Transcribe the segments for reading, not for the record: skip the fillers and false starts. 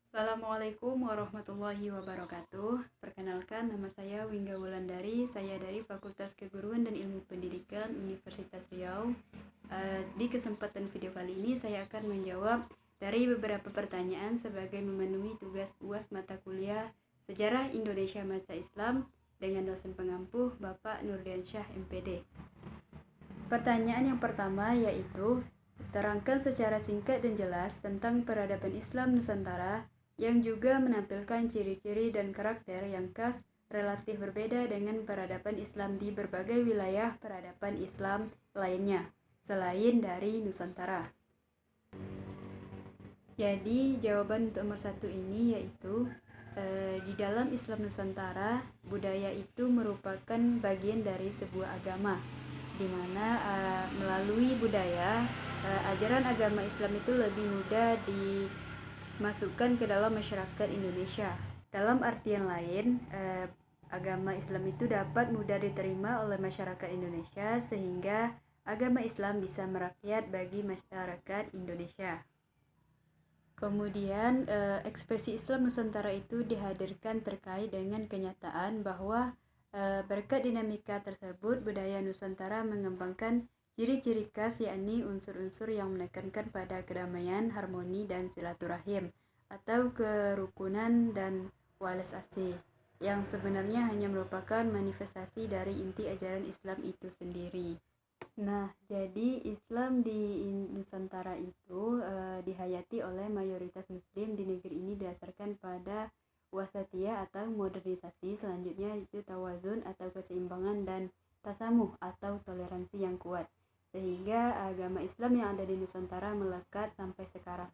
Assalamualaikum warahmatullahi wabarakatuh. Perkenalkan, nama saya Wingga Wulandari. Saya dari Fakultas Keguruan dan Ilmu Pendidikan Universitas Riau. Di kesempatan video kali ini saya akan menjawab dari beberapa pertanyaan sebagai memenuhi tugas UAS mata kuliah Sejarah Indonesia Masa Islam dengan dosen pengampu Bapak Nurdiansyah MPD. Pertanyaan yang pertama yaitu, terangkan secara singkat dan jelas tentang peradaban Islam Nusantara yang juga menampilkan ciri-ciri dan karakter yang khas relatif berbeda dengan peradaban Islam di berbagai wilayah peradaban Islam lainnya, selain dari Nusantara. Jadi jawaban untuk nomor 1 ini yaitu di dalam Islam Nusantara, budaya itu merupakan bagian dari sebuah agama, di mana melalui budaya, ajaran agama Islam itu lebih mudah dimasukkan ke dalam masyarakat Indonesia. Dalam artian lain, agama Islam itu dapat mudah diterima oleh masyarakat Indonesia sehingga agama Islam bisa merakyat bagi masyarakat Indonesia. Kemudian ekspresi Islam Nusantara itu dihadirkan terkait dengan kenyataan bahwa berkat dinamika tersebut budaya Nusantara mengembangkan ciri-ciri khas, yakni unsur-unsur yang menekankan pada kedamaian, harmoni, dan silaturahim atau kerukunan dan walas asih, yang sebenarnya hanya merupakan manifestasi dari inti ajaran Islam itu sendiri. Nah, jadi Islam di Nusantara itu dihayati oleh mayoritas Muslim di negeri ini berdasarkan pada wasatiyah atau modernisasi, selanjutnya itu tawazun atau keseimbangan, dan tasamuh atau toleransi yang kuat, sehingga agama Islam yang ada di Nusantara melekat sampai sekarang.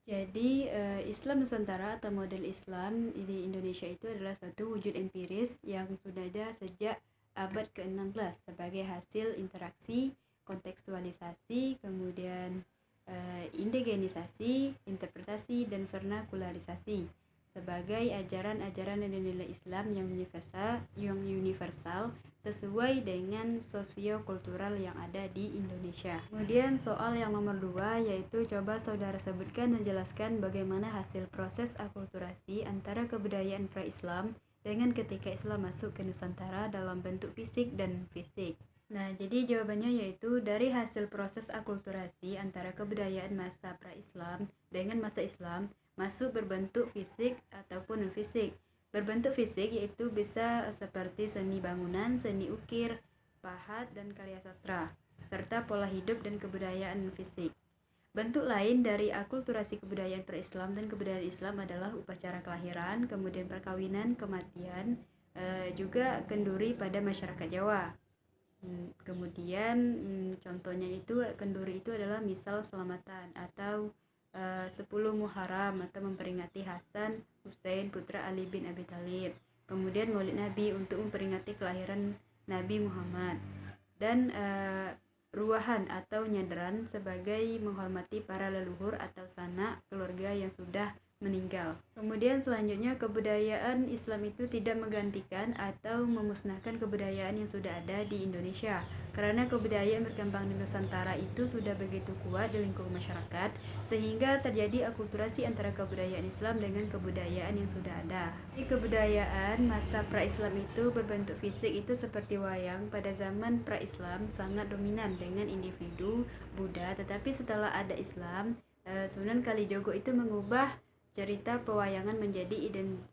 Jadi Islam Nusantara atau model Islam di Indonesia itu adalah suatu wujud empiris yang sudah ada sejak abad ke-16 sebagai hasil interaksi, kontekstualisasi, kemudian indigenisasi, interpretasi, dan vernakularisasi sebagai ajaran-ajaran dan nilai Islam yang universal sesuai dengan sosio-kultural yang ada di Indonesia. Kemudian soal yang nomor 2 yaitu coba saudara sebutkan dan jelaskan bagaimana hasil proses akulturasi antara kebudayaan pra-Islam dengan ketika Islam masuk ke Nusantara dalam bentuk fisik dan fisik. Nah, jadi jawabannya yaitu dari hasil proses akulturasi antara kebudayaan masa pra-Islam dengan masa Islam masuk berbentuk fisik ataupun non-fisik. Berbentuk fisik yaitu bisa seperti seni bangunan, seni ukir, pahat, dan karya sastra, serta pola hidup dan kebudayaan fisik. Bentuk lain dari akulturasi kebudayaan per-Islam dan kebudayaan Islam adalah upacara kelahiran, kemudian perkawinan, kematian, juga kenduri pada masyarakat Jawa. Kemudian contohnya itu kenduri itu adalah misal selamatan atau 10 Muharram atau memperingati Hasan Hussein putra Ali bin Abi Thalib. Kemudian Maulid Nabi untuk memperingati kelahiran Nabi Muhammad. Dan ruahan atau nyadran sebagai menghormati para leluhur atau sanak keluarga yang sudah meninggal. Kemudian selanjutnya, kebudayaan Islam itu tidak menggantikan atau memusnahkan kebudayaan yang sudah ada di Indonesia, karena kebudayaan berkembang di Nusantara itu sudah begitu kuat di lingkungan masyarakat sehingga terjadi akulturasi antara kebudayaan Islam dengan kebudayaan yang sudah ada. Di kebudayaan masa pra-Islam itu berbentuk fisik itu seperti wayang pada zaman pra-Islam sangat dominan dengan individu Buddha, tetapi setelah ada Islam, Sunan Kalijogo itu mengubah cerita pewayangan menjadi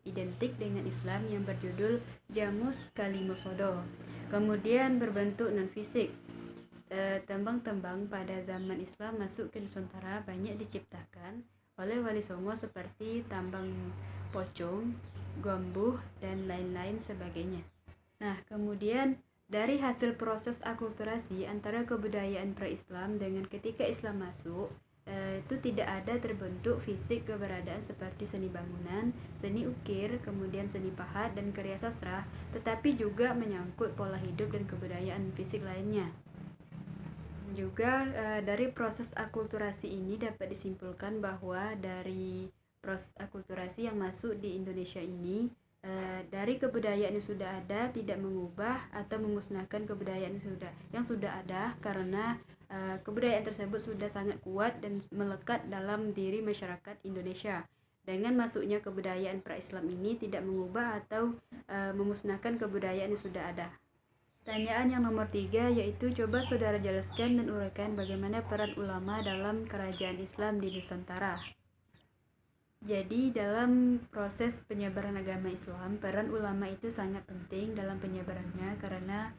identik dengan Islam yang berjudul Jamus Kalimosodo. Kemudian berbentuk non-fisik. Tembang-tembang pada zaman Islam masuk ke Nusantara banyak diciptakan oleh Wali Songo seperti Tambang Pocong, Gombuh, dan lain-lain sebagainya. Nah, kemudian dari hasil proses akulturasi antara kebudayaan pra-Islam dengan ketika Islam masuk, itu tidak ada terbentuk fisik keberadaan seperti seni bangunan, seni ukir, kemudian seni pahat dan karya sastra, tetapi juga menyangkut pola hidup dan kebudayaan fisik lainnya. Juga dari proses akulturasi ini dapat disimpulkan bahwa dari proses akulturasi yang masuk di Indonesia ini, dari kebudayaan yang sudah ada tidak mengubah atau memusnahkan kebudayaan yang sudah ada, karena kebudayaan tersebut sudah sangat kuat dan melekat dalam diri masyarakat Indonesia. Dengan masuknya kebudayaan pra-Islam ini tidak mengubah atau memusnahkan kebudayaan yang sudah ada. Pertanyaan yang nomor 3 yaitu coba saudara jelaskan dan uraikan bagaimana peran ulama dalam kerajaan Islam di Nusantara. Jadi dalam proses penyebaran agama Islam, peran ulama itu sangat penting dalam penyebarannya karena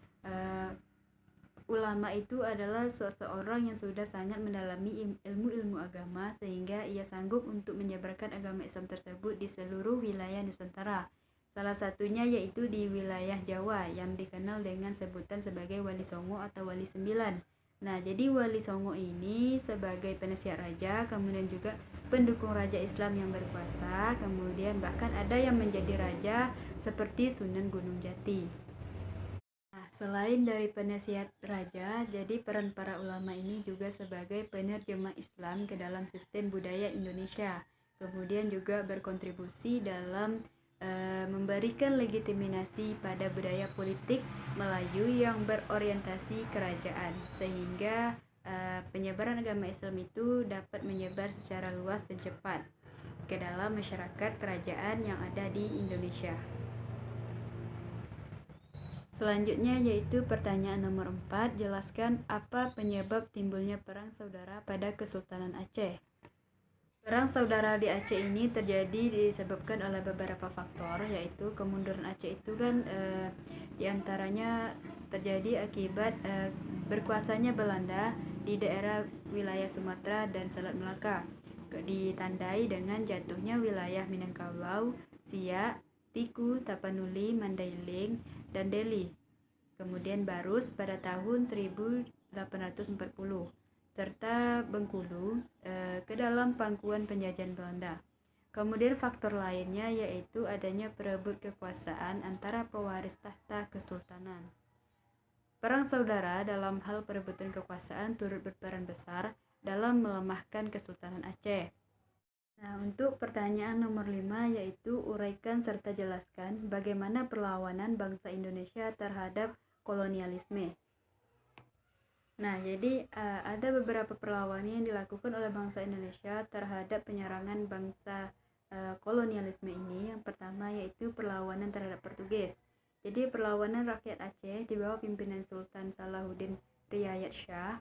ulama itu adalah seseorang yang sudah sangat mendalami ilmu-ilmu agama sehingga ia sanggup untuk menyebarkan agama Islam tersebut di seluruh wilayah Nusantara. Salah satunya yaitu di wilayah Jawa yang dikenal dengan sebutan sebagai Wali Songo atau Wali Sembilan. Nah, jadi Wali Songo ini sebagai penasihat raja, kemudian juga pendukung raja Islam yang berkuasa, kemudian bahkan ada yang menjadi raja seperti Sunan Gunung Jati. Nah, selain dari penasihat raja, jadi peran para ulama ini juga sebagai penerjemah Islam ke dalam sistem budaya Indonesia. Kemudian juga berkontribusi dalam memberikan legitimasi pada budaya politik Melayu yang berorientasi kerajaan, sehingga penyebaran agama Islam itu dapat menyebar secara luas dan cepat ke dalam masyarakat kerajaan yang ada di Indonesia. Selanjutnya yaitu pertanyaan nomor 4, jelaskan apa penyebab timbulnya perang saudara pada Kesultanan Aceh. Perang saudara di Aceh ini terjadi disebabkan oleh beberapa faktor, yaitu kemunduran Aceh itu kan diantaranya terjadi akibat berkuasanya Belanda di daerah wilayah Sumatera dan Selat Melaka, ditandai dengan jatuhnya wilayah Minangkabau, Siak, Tiku, Tapanuli, Mandailing, dan Deli. Kemudian Barus pada tahun 1840. Serta Bengkulu ke dalam pangkuan penjajahan Belanda. Kemudian faktor lainnya yaitu adanya perebut kekuasaan antara pewaris tahta kesultanan. Perang saudara dalam hal perebutan kekuasaan turut berperan besar dalam melemahkan Kesultanan Aceh. Nah, untuk pertanyaan nomor 5 yaitu uraikan serta jelaskan bagaimana perlawanan bangsa Indonesia terhadap kolonialisme. Nah, jadi ada beberapa perlawanan yang dilakukan oleh bangsa Indonesia terhadap penyerangan bangsa kolonialisme ini. Yang pertama yaitu perlawanan terhadap Portugis. Jadi perlawanan rakyat Aceh di bawah pimpinan Sultan Salahuddin Riayat Shah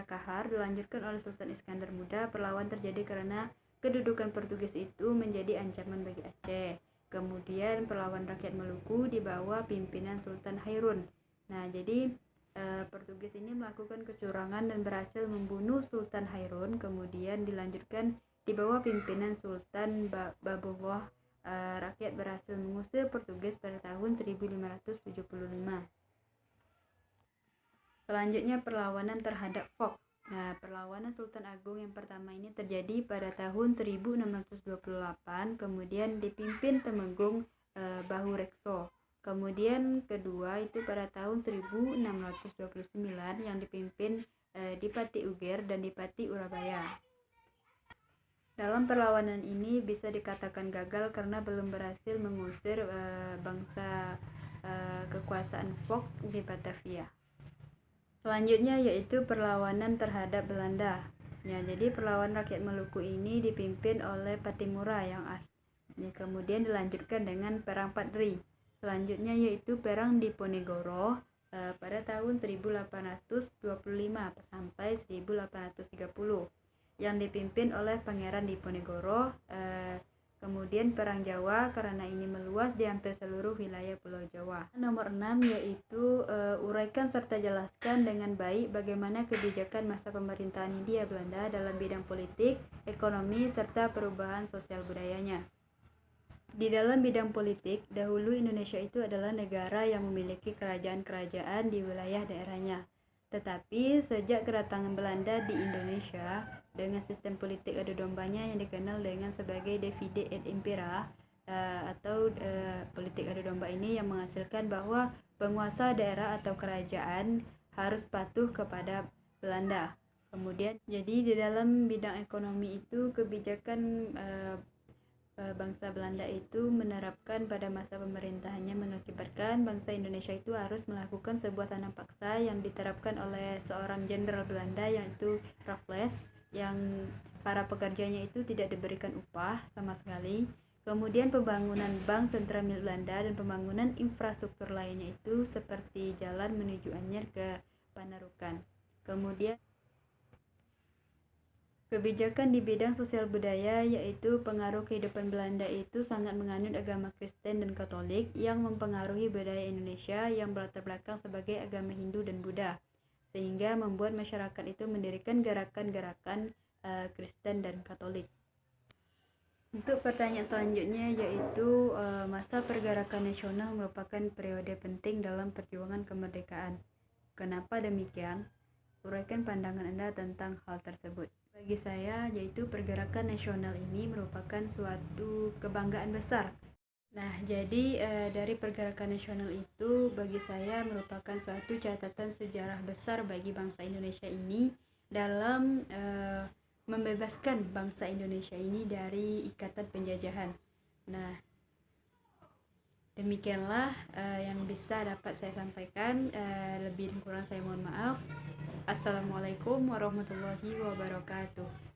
Kahar dilanjutkan oleh Sultan Iskandar Muda. Perlawanan terjadi karena kedudukan Portugis itu menjadi ancaman bagi Aceh. Kemudian perlawanan rakyat Maluku di bawah pimpinan Sultan Hairun. Nah, jadi Portugis ini melakukan kecurangan dan berhasil membunuh Sultan Hairun, kemudian dilanjutkan di bawah pimpinan Sultan Babullah. Rakyat berhasil mengusir Portugis pada tahun 1575. Selanjutnya perlawanan terhadap Fok. Nah, perlawanan Sultan Agung yang pertama ini terjadi pada tahun 1628, kemudian dipimpin Temenggung Bahurekso. Kemudian kedua itu pada tahun 1629 yang dipimpin Dipati Uger dan Dipati Urabaya. Dalam perlawanan ini bisa dikatakan gagal karena belum berhasil mengusir bangsa kekuasaan Fok di Batavia. Selanjutnya yaitu perlawanan terhadap Belanda. Ya, jadi perlawanan rakyat Maluku ini dipimpin oleh Patimura yang kemudian dilanjutkan dengan Perang Padri. Selanjutnya yaitu Perang Diponegoro pada tahun 1825 sampai 1830 yang dipimpin oleh Pangeran Diponegoro. Kemudian Perang Jawa karena ini meluas di hampir seluruh wilayah Pulau Jawa. Nomor 6 yaitu uraikan serta jelaskan dengan baik bagaimana kebijakan masa pemerintahan Hindia Belanda dalam bidang politik, ekonomi, serta perubahan sosial budayanya. Di dalam bidang politik, dahulu Indonesia itu adalah negara yang memiliki kerajaan-kerajaan di wilayah daerahnya. Tetapi sejak kedatangan Belanda di Indonesia dengan sistem politik adu dombanya yang dikenal dengan sebagai divide et impera atau politik adu domba ini yang menghasilkan bahwa penguasa daerah atau kerajaan harus patuh kepada Belanda. Kemudian jadi di dalam bidang ekonomi itu kebijakan bangsa Belanda itu menerapkan pada masa pemerintahannya mengakibatkan bangsa Indonesia itu harus melakukan sebuah tanam paksa yang diterapkan oleh seorang jenderal Belanda yaitu Raffles yang para pekerjanya itu tidak diberikan upah sama sekali. Kemudian pembangunan bank sentral milik Belanda dan pembangunan infrastruktur lainnya itu seperti jalan menuju Anyer ke Panarukan. Kemudian kebijakan di bidang sosial budaya, yaitu pengaruh kehidupan Belanda itu sangat menganut agama Kristen dan Katolik yang mempengaruhi budaya Indonesia yang berlatar belakang sebagai agama Hindu dan Buddha, sehingga membuat masyarakat itu mendirikan gerakan-gerakan Kristen dan Katolik. Untuk pertanyaan selanjutnya, yaitu masa pergerakan nasional merupakan periode penting dalam perjuangan kemerdekaan. Kenapa demikian? Uraikan pandangan Anda tentang hal tersebut. Bagi saya, yaitu pergerakan nasional ini merupakan suatu kebanggaan besar. Nah, jadi dari pergerakan nasional itu bagi saya merupakan suatu catatan sejarah besar bagi bangsa Indonesia ini dalam membebaskan bangsa Indonesia ini dari ikatan penjajahan. Nah, demikianlah yang bisa dapat saya sampaikan. Lebih dan kurang saya mohon maaf. Assalamualaikum warahmatullahi wabarakatuh.